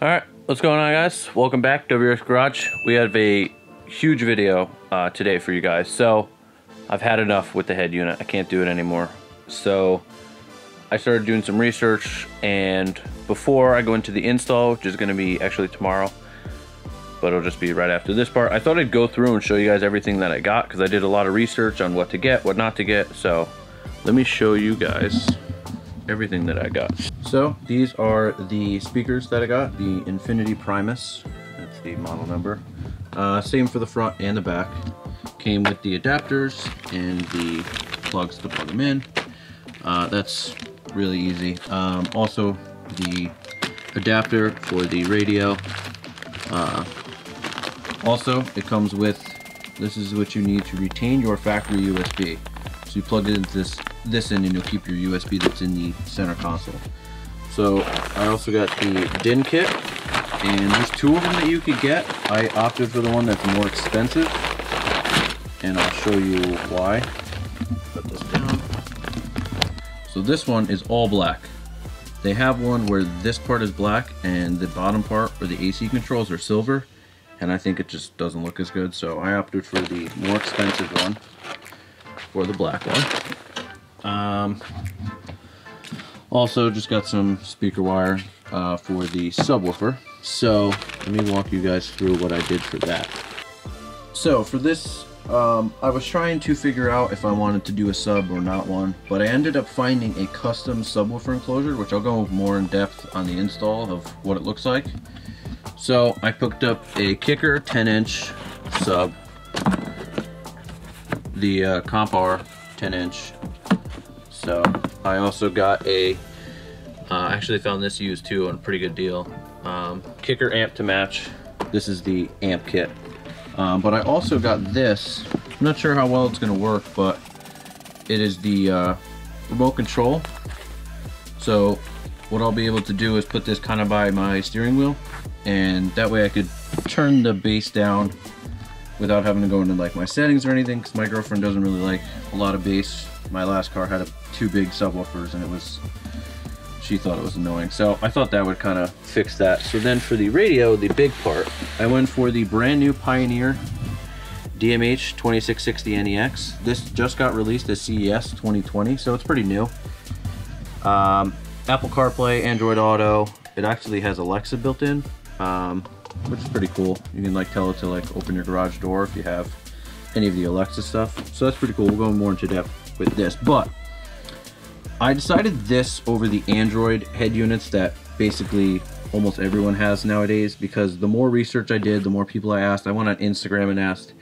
Alright, what's going on, guys? Welcome back to WRX Garage. We have a huge video today for you guys. So, I've had enough with the head unit. I can't do it anymore. So, I started doing some research, and before I go into the install, which is going to be actually tomorrow, but it'll just be right after this part, I thought I'd go through and show you guys everything that I got, because I did a lot of research on what to get, what not to get. So, let me show you guys everything that I got. So these are the speakers that I got, the Infinity Primus, that's the model number. Same for the front and the back. Came with the adapters and the plugs to plug them in. That's really easy. Also the adapter for the radio. Also it comes with, this is what you need to retain your factory USB. So you plug it into this in and you'll keep your USB that's in the center console. So I also got the DIN kit, and there's two of them that you could get. I opted for the one that's more expensive, and I'll show you why. Put this down. So this one is all black. They have one where this part is black and the bottom part where the AC controls are silver, and I think it just doesn't look as good, so I opted for the more expensive one, for the black one. Also just got some speaker wire for the subwoofer. So let me walk you guys through what I did for that. So for this, I was trying to figure out if I wanted to do a sub or not one, but I ended up finding a custom subwoofer enclosure, which I'll go more in depth on the install of what it looks like. So I picked up a Kicker 10-inch sub, the Compar 10-inch. So I also got a, I actually found this used too on a pretty good deal. Kicker amp to match. This is the amp kit. But I also got this. I'm not sure how well it's going to work, but it is the remote control. So what I'll be able to do is put this kind of by my steering wheel, and that way I could turn the bass down without having to go into like my settings or anything, because my girlfriend doesn't really like a lot of bass. My last car had two big subwoofers, and she thought it was annoying. So I thought that would kind of fix that. So then for the radio, the big part, I went for the brand new Pioneer DMH 2660 NEX. This just got released at CES 2020, so it's pretty new. Apple CarPlay, Android Auto. It actually has Alexa built in, which is pretty cool. You can like tell it to like open your garage door if you have any of the Alexa stuff. So that's pretty cool. We'll go more into depth with this, but I decided this over the Android head units that basically almost everyone has nowadays, because the more research I did, the more people I asked. I went on Instagram and asked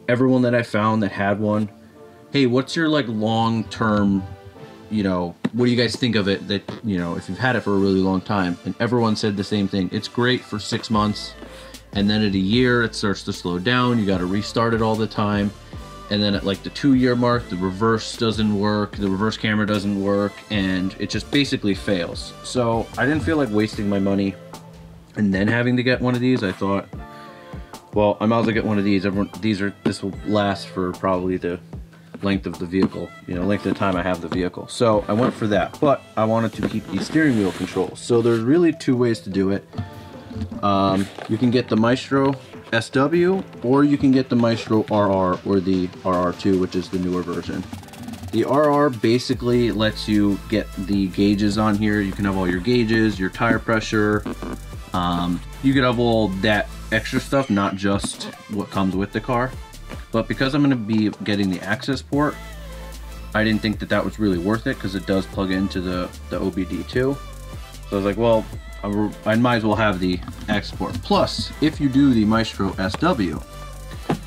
everyone that I found that had one, hey, what's your like long-term, you know, what do you guys think of it, that, you know, if you've had it for a really long time? And everyone said the same thing. It's great for 6 months, and then at a year it starts to slow down. You got to restart it all the time. And then at like the 2-year mark, the reverse doesn't work, the reverse camera doesn't work, and it just basically fails. So I didn't feel like wasting my money and then having to get one of these. I thought, well, I might as well get one of these. This will last for probably the length of the vehicle, you know, length of the time I have the vehicle. So I went for that, but I wanted to keep the steering wheel controls. So there's really two ways to do it. You can get the Maestro SW, or you can get the Maestro RR, or the RR2, which is the newer version. The RR basically lets you get the gauges on here. You can have all your gauges, your tire pressure. You can have all that extra stuff, not just what comes with the car. But because I'm going to be getting the access port, I didn't think that that was really worth it, because it does plug into the OBD2. So I was like, well, I might as well have the access port. Plus, if you do the Maestro SW,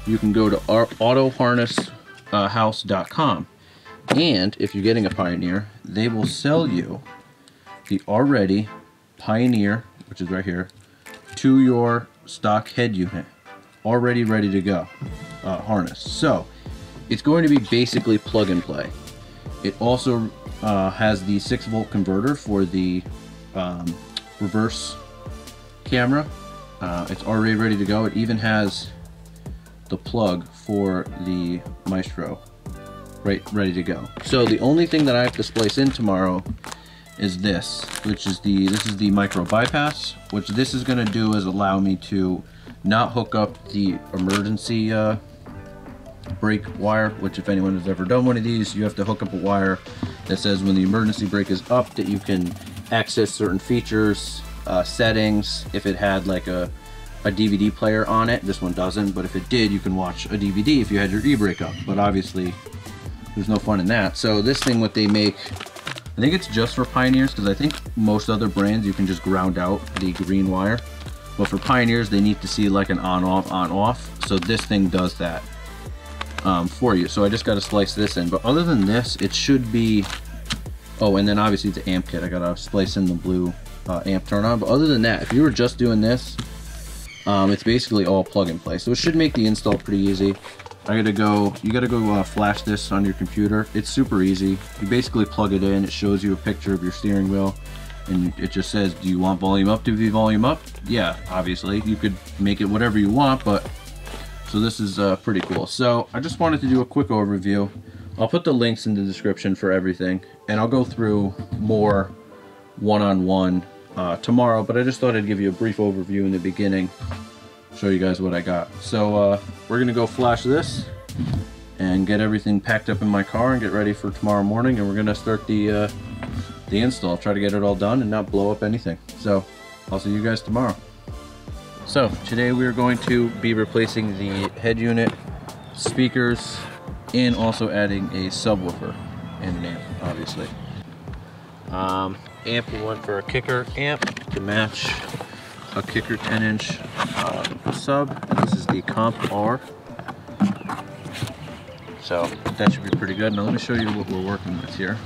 you can go to autoharnesshouse.com, and if you're getting a Pioneer, they will sell you the already Pioneer, which is right here, to your stock head unit, already ready to go, harness. So it's going to be basically plug and play. It also has the 6-volt converter for the reverse camera. It's already ready to go. It even has the plug for the Maestro ready to go. So the only thing that I have to splice in tomorrow is this, which is this is the micro bypass. Which this is going to do is allow me to not hook up the emergency brake wire, which if anyone has ever done one of these, you have to hook up a wire that says when the emergency brake is up that you can access certain features, settings. If it had like a DVD player on it, this one doesn't, but if it did, you can watch a DVD if you had your e-brake up, but obviously there's no fun in that. So this thing, what they make, I think it's just for Pioneers, because I think most other brands you can just ground out the green wire, but for Pioneers they need to see like an on-off, so this thing does that for you. So I just got to splice this in, but other than this, it should be, oh, and then obviously the amp kit, I got to splice in the blue amp turn on, but other than that, if you were just doing this, it's basically all plug and play, so it should make the install pretty easy. You gotta go flash this on your computer. It's super easy. You basically plug it in, it shows you a picture of your steering wheel, and it just says, do you want volume up to be volume up? Yeah, obviously. You could make it whatever you want, but, so this is pretty cool. So I just wanted to do a quick overview. I'll put the links in the description for everything, and I'll go through more one-on-one tomorrow, but I just thought I'd give you a brief overview in the beginning, show you guys what I got. So we're gonna go flash this and get everything packed up in my car and get ready for tomorrow morning, and we're gonna start the install, try to get it all done and not blow up anything. So I'll see you guys tomorrow. So today we're going to be replacing the head unit, speakers, and also adding a subwoofer and an amp, obviously. Amp, we went for a Kicker amp to match a Kicker 10-inch sub. This is the Comp R. So that should be pretty good. Now let me show you what we're working with here.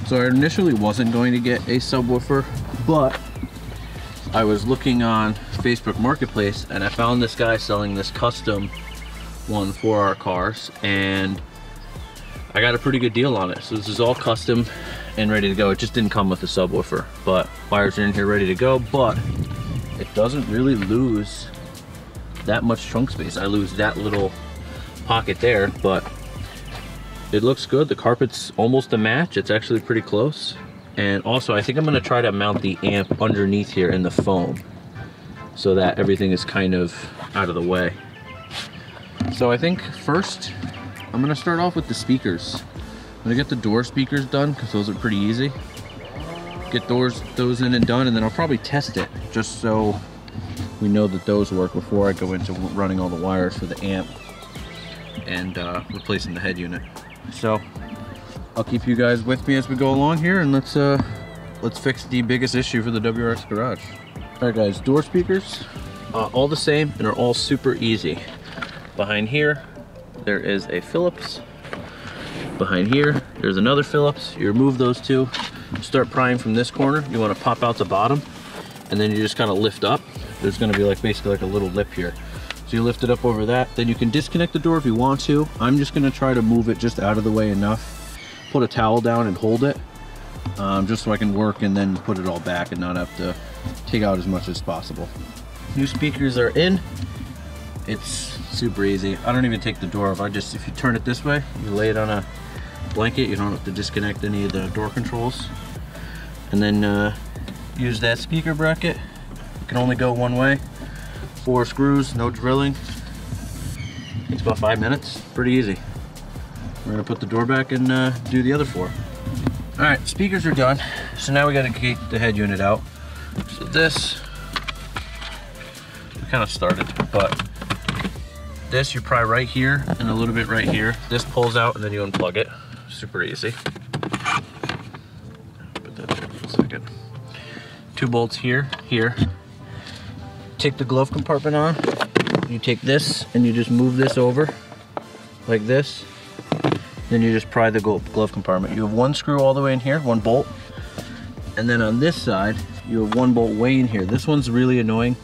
So I initially wasn't going to get a subwoofer, but I was looking on Facebook Marketplace and I found this guy selling this custom one for our cars, and I got a pretty good deal on it. So this is all custom and ready to go. It just didn't come with a subwoofer, but wires are in here ready to go, but it doesn't really lose that much trunk space. I lose that little pocket there, but it looks good. The carpet's almost a match. It's actually pretty close. And also I think I'm gonna try to mount the amp underneath here in the foam so that everything is kind of out of the way. So I think first I'm gonna start off with the speakers. I'm gonna get the door speakers done because those are pretty easy. Get those in and done, and then I'll probably test it just so we know that those work before I go into running all the wires for the amp and replacing the head unit. So I'll keep you guys with me as we go along here, and let's fix the biggest issue for the WRX Garage. All right guys, door speakers, all the same and are all super easy. Behind here there is a Phillips. Behind here there's another Phillips. You remove those two, start prying from this corner. You want to pop out the bottom, and then you just kind of lift up. There's going to be like basically like a little lip here, so you lift it up over that. Then you can disconnect the door if you want to. I'm just going to try to move it just out of the way enough, put a towel down and hold it, just so I can work and then put it all back and not have to take out as much as possible. New speakers are in. It's super easy. I don't even take the door off. If you turn it this way, you lay it on a blanket, you don't have to disconnect any of the door controls, and then use that speaker bracket. It can only go one way, 4 screws, no drilling. Takes about 5 minutes, pretty easy. We're gonna put the door back and do the other 4. All right, speakers are done, so now we gotta get the head unit out. So this, we kind of started, but this you pry right here and a little bit right here. This pulls out and then you unplug it. Super easy. Put that there for a second. 2 bolts here, here. Take the glove compartment on. You take this and you just move this over like this. Then you just pry the glove compartment. You have 1 screw all the way in here, 1 bolt. And then on this side, you have 1 bolt way in here. This one's really annoying.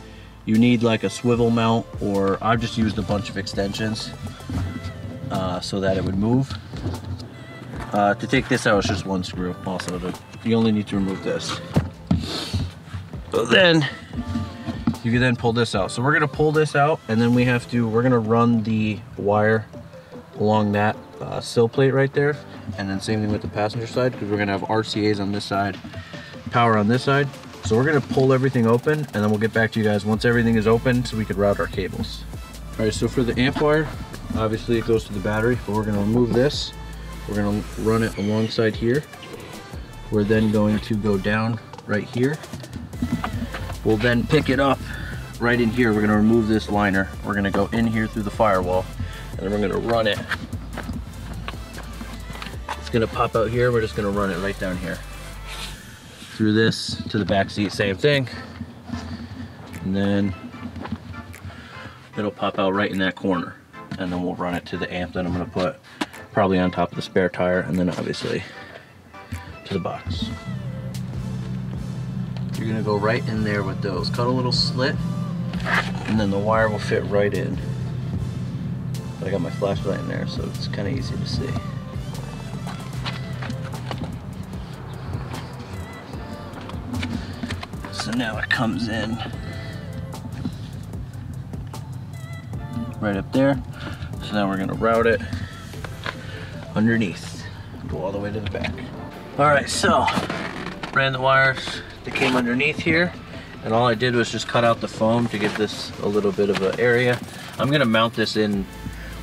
You need like a swivel mount, or I've just used a bunch of extensions so that it would move. To take this out, it's just 1 screw also. You only need to remove this. So then you can then pull this out. So we're gonna pull this out, and then we're gonna run the wire along that sill plate right there, and then same thing with the passenger side, because we're gonna have RCA's on this side, power on this side. So we're gonna pull everything open, and then we'll get back to you guys once everything is open so we could route our cables. All right, so for the amp wire, obviously it goes to the battery, but we're gonna remove this. We're gonna run it alongside here. We're then going to go down right here. We'll then pick it up right in here. We're gonna remove this liner. We're gonna go in here through the firewall, and then we're gonna run it. It's gonna pop out here. We're just gonna run it right down here. Through this to the back seat, same thing. And then it'll pop out right in that corner. And then we'll run it to the amp that I'm gonna put probably on top of the spare tire, and then obviously to the box. You're gonna go right in there with those. Cut a little slit, and then the wire will fit right in. But I got my flashlight in there, so it's kind of easy to see. So now it comes in right up there. So now we're gonna route it underneath, go all the way to the back. All right, so ran the wires. They came underneath here, and all I did was just cut out the foam to give this a little bit of an area. I'm gonna mount this in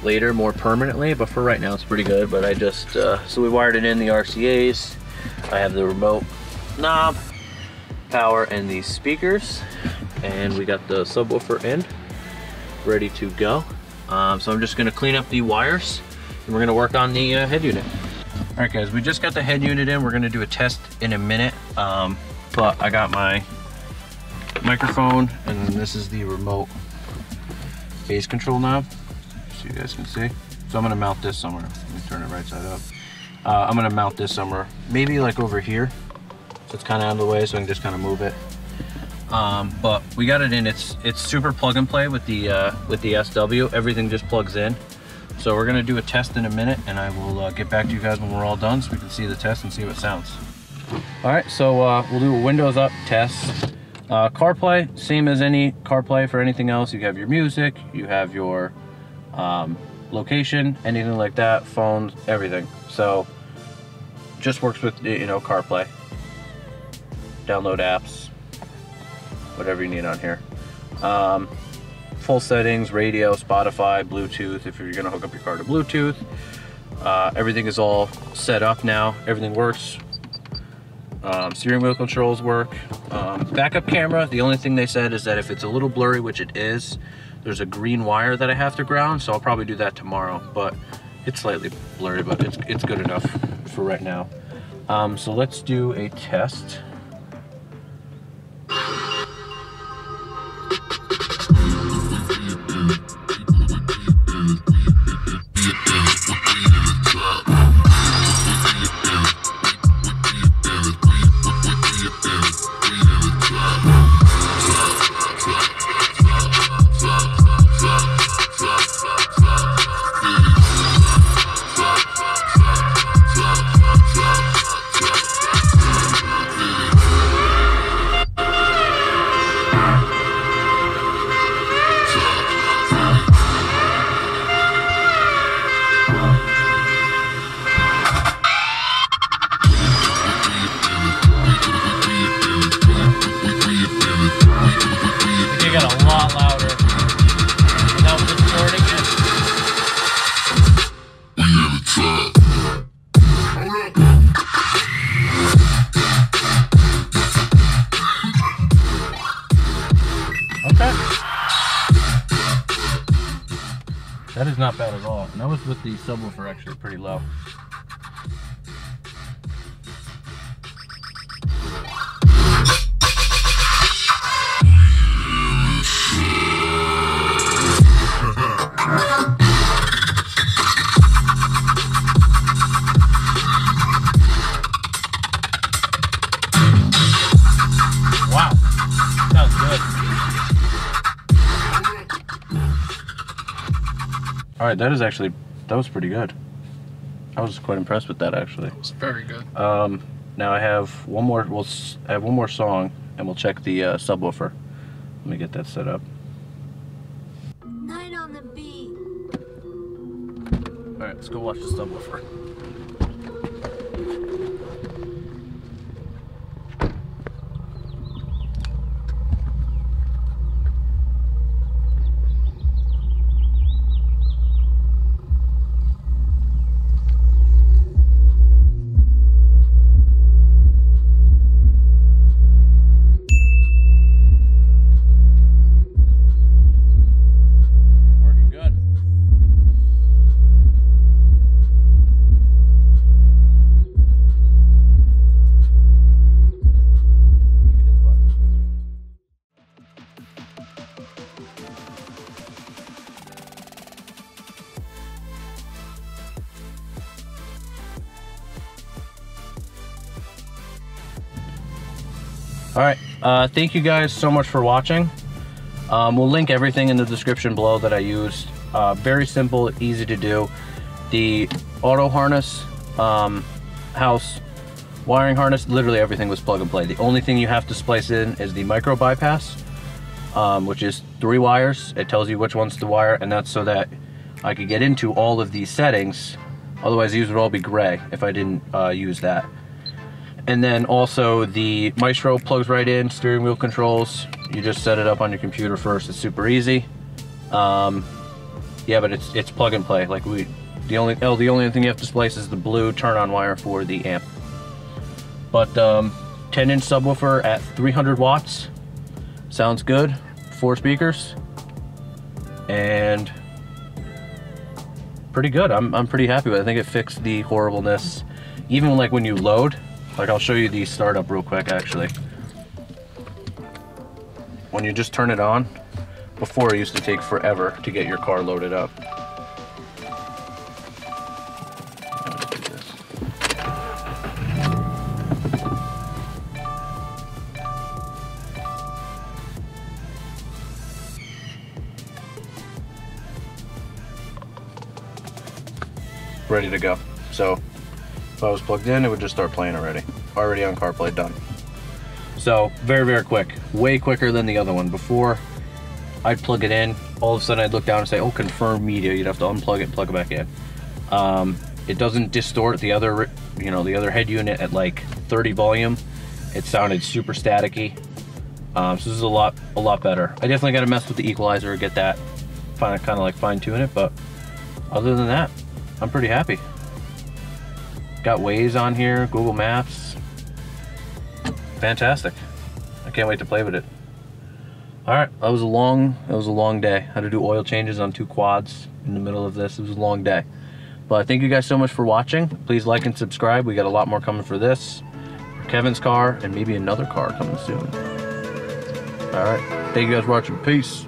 later more permanently, but for right now it's pretty good. But I just, so we wired it in the RCA's. I have the remote knob, power, and these speakers, and we got the subwoofer in, ready to go. So I'm just gonna clean up the wires, and we're gonna work on the head unit. All right guys, we just got the head unit in. We're gonna do a test in a minute. But I got my microphone, and then this is the remote bass control knob, so you guys can see. So I'm gonna mount this somewhere. Let me turn it right side up. I'm gonna mount this somewhere, maybe like over here, so it's kind of out of the way, so I can just kind of move it. But we got it in. It's super plug and play with the SW. Everything just plugs in. So we're gonna do a test in a minute, and I will get back to you guys when we're all done, so we can see the test and see how it sounds. All right, so we'll do a windows up test. CarPlay, same as any CarPlay for anything else. You have your music, you have your location, anything like that, phones, everything. So just works with, you know, CarPlay. Download apps, whatever you need on here. Full settings, radio, Spotify, Bluetooth, if you're gonna hook up your car to Bluetooth. Everything is all set up now. Everything works. Steering wheel controls work. Backup camera, the only thing they said is that if it's a little blurry, which it is, there's a green wire that I have to ground, so I'll probably do that tomorrow. But it's slightly blurry, but it's good enough for right now. So let's do a test. That is not bad at all. And that was with the subwoofer actually pretty low. Wow, sounds good. All right, that was pretty good. I was quite impressed with that actually. It was very good. Now I have one more. I have one more song, and we'll check the subwoofer. Let me get that set up. Night on the beat. All right, Let's go watch the subwoofer. All right, thank you guys so much for watching. We'll link everything in the description below that I used. Very simple, easy to do. The auto harness, house, wiring harness, literally everything was plug and play. The only thing you have to splice in is the micro bypass, which is 3 wires. It tells you which ones to wire, and that's so that I could get into all of these settings. Otherwise, these would all be gray if I didn't use that. And then also the Maestro plugs right in, steering wheel controls. You just set it up on your computer first. It's super easy. Yeah, but it's plug and play. Like the only thing you have to splice is the blue turn-on wire for the amp. But 10-inch subwoofer at 300 watts. Sounds good. 4 speakers. And pretty good. I'm pretty happy with it. I think it fixed the horribleness. Even like when you load, like I'll show you the startup real quick actually. When you just turn it on, before it used to take forever to get your car loaded up. Ready to go. So if I was plugged in, it would just start playing already on CarPlay, done. So very, very quick, way quicker than the other one. Before I'd plug it in, all of a sudden I'd look down and say, oh, confirm media. You'd have to unplug it, plug it back in. It doesn't distort the other, the other head unit at like 30 volume. It sounded super staticky. So this is a lot better. I definitely got to mess with the equalizer, get that, kind of like fine tune it. But other than that, I'm pretty happy. Got Waze on here, Google Maps. Fantastic. I can't wait to play with it. All right, that was a long day. Had to do oil changes on 2 quads in the middle of this. It was a long day. But thank you guys so much for watching. Please like and subscribe. We got a lot more coming for this, for Kevin's car, and maybe another car coming soon. All right, thank you guys for watching. Peace.